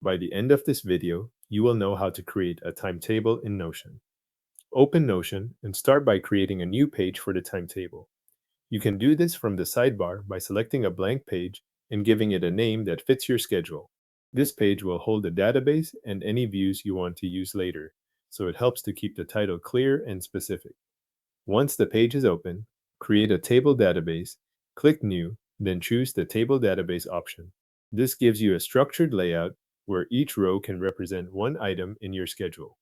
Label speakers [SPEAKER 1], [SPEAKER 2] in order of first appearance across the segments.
[SPEAKER 1] By the end of this video, you will know how to create a timetable in Notion. Open Notion and start by creating a new page for the timetable. You can do this from the sidebar by selecting a blank page and giving it a name that fits your schedule. This page will hold the database and any views you want to use later, so it helps to keep the title clear and specific. Once the page is open, create a table database, click New, then choose the Table Database option. This gives you a structured layout where each row can represent one item in your schedule.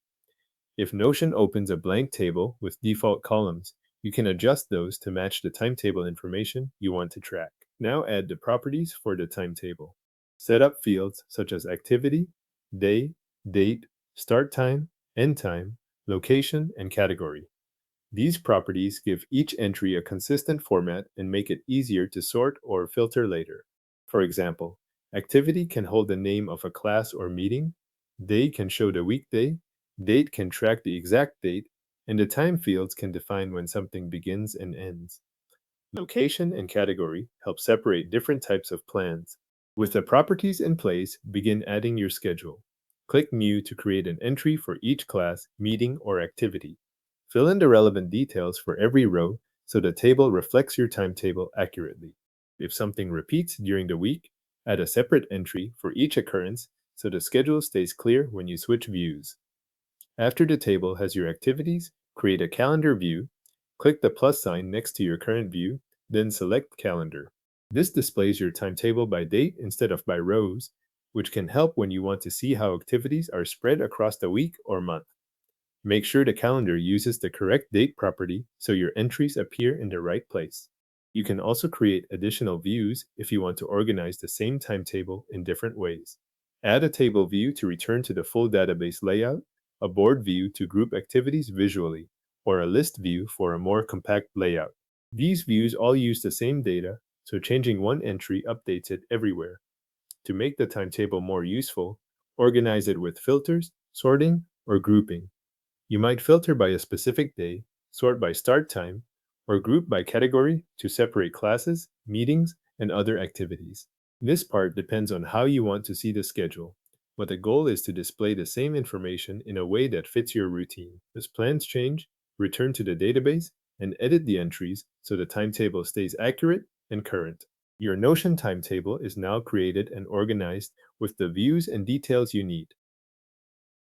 [SPEAKER 1] If Notion opens a blank table with default columns, you can adjust those to match the timetable information you want to track. Now add the properties for the timetable. Set up fields such as activity, day, date, start time, end time, location, and category. These properties give each entry a consistent format and make it easier to sort or filter later. For example, activity can hold the name of a class or meeting, day can show the weekday, date can track the exact date, and the time fields can define when something begins and ends. Location and category help separate different types of plans. With the properties in place, begin adding your schedule. Click New to create an entry for each class, meeting, or activity. Fill in the relevant details for every row so the table reflects your timetable accurately. If something repeats during the week, add a separate entry for each occurrence so the schedule stays clear when you switch views. After the table has your activities, create a calendar view. Click the plus sign next to your current view, then select Calendar. This displays your timetable by date instead of by rows, which can help when you want to see how activities are spread across the week or month. Make sure the calendar uses the correct date property so your entries appear in the right place. You can also create additional views if you want to organize the same timetable in different ways. Add a table view to return to the full database layout, a board view to group activities visually, or a list view for a more compact layout. These views all use the same data, so changing one entry updates it everywhere. To make the timetable more useful, organize it with filters, sorting, or grouping. You might filter by a specific day, sort by start time, or group by category to separate classes, meetings, and other activities. This part depends on how you want to see the schedule, but the goal is to display the same information in a way that fits your routine. As plans change, return to the database and edit the entries so the timetable stays accurate and current. Your Notion timetable is now created and organized with the views and details you need.